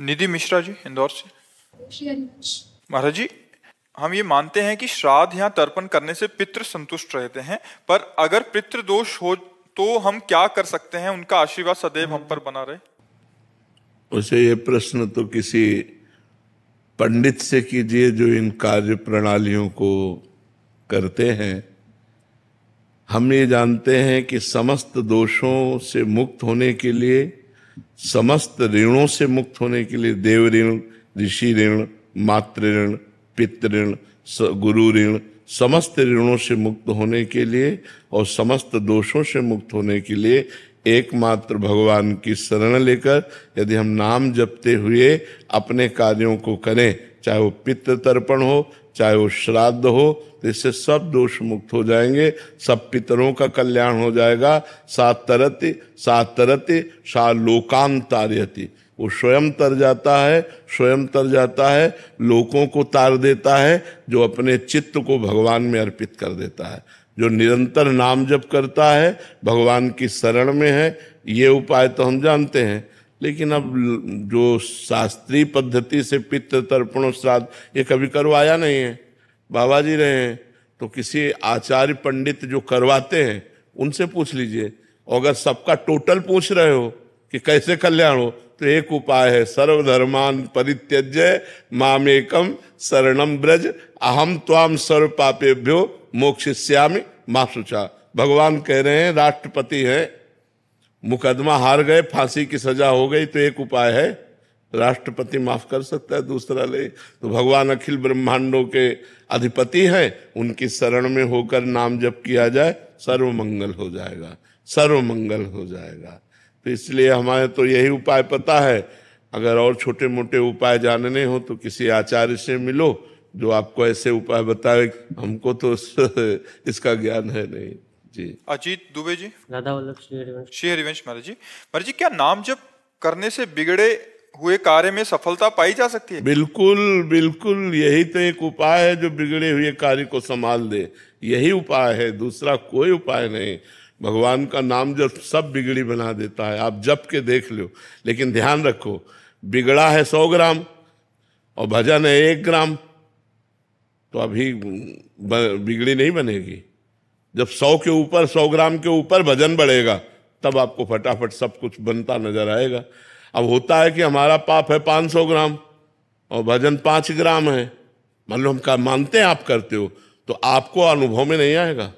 निधि मिश्रा जी इंदौर से। महाराज जी, हम ये मानते हैं कि श्राद्ध या तर्पण करने से पितृ संतुष्ट रहते हैं, पर अगर पितृ दोष हो तो हम क्या कर सकते हैं उनका आशीर्वाद सदैव हम पर बना रहे? उसे ये प्रश्न तो किसी पंडित से कीजिए जो इन कार्य प्रणालियों को करते हैं। हम ये जानते हैं कि समस्त दोषों से मुक्त होने के लिए, समस्त ऋणों से मुक्त होने के लिए, देव ऋण, ऋषि ऋण, मातृ ऋण, पितृ ऋण, गुरु ऋण, समस्त ऋणों से मुक्त होने के लिए और समस्त दोषों से मुक्त होने के लिए एकमात्र भगवान की शरण लेकर यदि हम नाम जपते हुए अपने कार्यों को करें, चाहे वो पितृ तर्पण हो, चाहे वो श्राद्ध हो, तो इससे सब दोष मुक्त हो जाएंगे, सब पितरों का कल्याण हो जाएगा। सातरति सातरति सा लोकांतार्यति, वो स्वयं तर जाता है, स्वयं तर जाता है, लोगों को तार देता है, जो अपने चित्त को भगवान में अर्पित कर देता है, जो निरंतर नाम जप करता है, भगवान की शरण में है। ये उपाय तो हम जानते हैं, लेकिन अब जो शास्त्रीय पद्धति से पितृ तर्पण श्राद्ध ये कभी करवाया नहीं है, बाबा जी रहे हैं, तो किसी आचार्य पंडित जो करवाते हैं उनसे पूछ लीजिए। और अगर सबका टोटल पूछ रहे हो कि कैसे कल्याण हो, तो एक उपाय है, सर्वधर्मान परित्यज्य मामेकम शरणम ब्रज अहम त्वाम सर्व पापेभ्यो मोक्षयिष्यामि मा शुचा। भगवान कह रहे हैं, राष्ट्रपति हैं, मुकदमा हार गए, फांसी की सजा हो गई, तो एक उपाय है, राष्ट्रपति माफ कर सकता है, दूसरा ले। तो भगवान अखिल ब्रह्मांडों के अधिपति हैं, उनकी शरण में होकर नाम जप किया जाए, सर्व मंगल हो जाएगा, सर्व मंगल हो जाएगा। तो इसलिए हमारे तो यही उपाय पता है। अगर और छोटे मोटे उपाय जानने हो तो किसी आचार्य से मिलो जो आपको ऐसे उपाय बताए, हमको तो इसका ज्ञान है नहीं जी। अजीत दुबे जी, राधा वल्लभ श्री हरिवंश। महाराज जी, क्या नाम जप करने से बिगड़े हुए कार्य में सफलता पाई जा सकती है? बिल्कुल बिल्कुल, यही तो एक उपाय है जो बिगड़े हुए कार्य को संभाल दे, यही उपाय है, दूसरा कोई उपाय नहीं। भगवान का नाम जब सब बिगड़ी बना देता है, आप जप के देख लो। लेकिन ध्यान रखो, बिगड़ा है 100 ग्राम और भजन है 1 ग्राम, तो अभी बिगड़ी नहीं बनेगी। जब 100 के ऊपर, 100 ग्राम के ऊपर भजन बढ़ेगा, तब आपको फटाफट सब कुछ बनता नजर आएगा। अब होता है कि हमारा पाप है 500 ग्राम और भजन 5 ग्राम है, मान लो हम मानते हैं आप करते हो, तो आपको अनुभव में नहीं आएगा,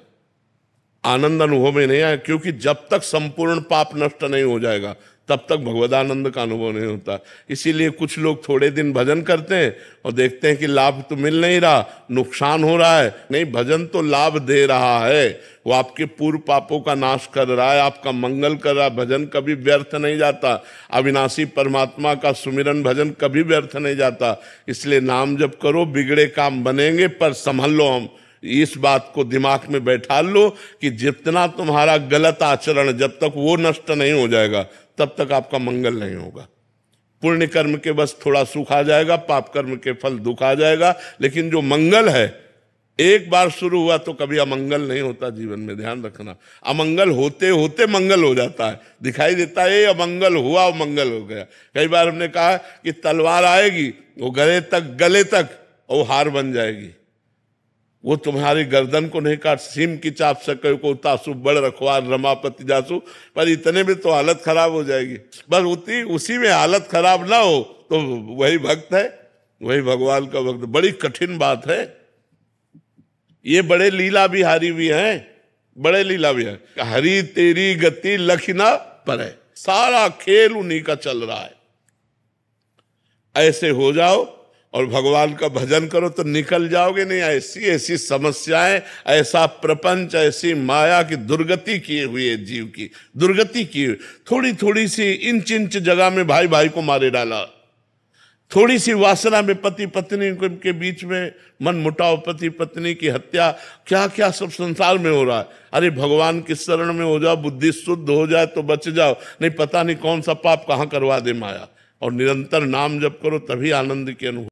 आनंद अनुभव में नहीं आएगा, क्योंकि जब तक संपूर्ण पाप नष्ट नहीं हो जाएगा तब तक भगवदानंद का अनुभव नहीं होता। इसीलिए कुछ लोग थोड़े दिन भजन करते हैं और देखते हैं कि लाभ तो मिल नहीं रहा, नुकसान हो रहा है। नहीं, भजन तो लाभ दे रहा है, वो आपके पूर्व पापों का नाश कर रहा है, आपका मंगल कर रहा है। भजन कभी व्यर्थ नहीं जाता, अविनाशी परमात्मा का सुमिरन भजन कभी व्यर्थ नहीं जाता। इसलिए नाम जप करो, बिगड़े काम बनेंगे, पर संभल लो। हम इस बात को दिमाग में बैठा लो कि जितना तुम्हारा गलत आचरण, जब तक वो नष्ट नहीं हो जाएगा तब तक आपका मंगल नहीं होगा। पुण्य कर्म के बस थोड़ा सुख आ जाएगा, पाप कर्म के फल दुख आ जाएगा, लेकिन जो मंगल है एक बार शुरू हुआ तो कभी अमंगल नहीं होता जीवन में। ध्यान रखना, अमंगल होते होते मंगल हो जाता है, दिखाई देता है ये अमंगल हुआ, मंगल हो गया। कई बार हमने कहा कि तलवार आएगी, वो गले तक और वो हार बन जाएगी, वो तुम्हारी गर्दन को नहीं काट, सीम की चाप सके को तासु बड़ रखवार रमापति जासु, पर इतने में तो हालत खराब हो जाएगी। बस उसी में हालत खराब ना हो तो वही भक्त है, वही भगवान का भक्त। बड़ी कठिन बात है ये, बड़े लीला बिहारी भी हैं, बड़े लीला बिहारी। हरी तेरी गति लखना पर है, सारा खेल उन्हीं का चल रहा है। ऐसे हो जाओ और भगवान का भजन करो तो निकल जाओगे। नहीं, ऐसी ऐसी समस्याएं, ऐसा प्रपंच, ऐसी माया की दुर्गति किए हुई है, जीव की दुर्गति की हुई। थोड़ी थोड़ी सी इंच इंच जगह में भाई भाई को मारे डाला, थोड़ी सी वासना में पति पत्नी के बीच में मन मुटाव, पति पत्नी की हत्या, क्या क्या सब संसार में हो रहा है। अरे भगवान की शरण में हो जाओ, बुद्धि शुद्ध हो जाए तो बच जाओ, नहीं पता नहीं कौन सा पाप कहाँ करवा दे माया। और निरंतर नाम जप करो, तभी आनंद के अनुभव।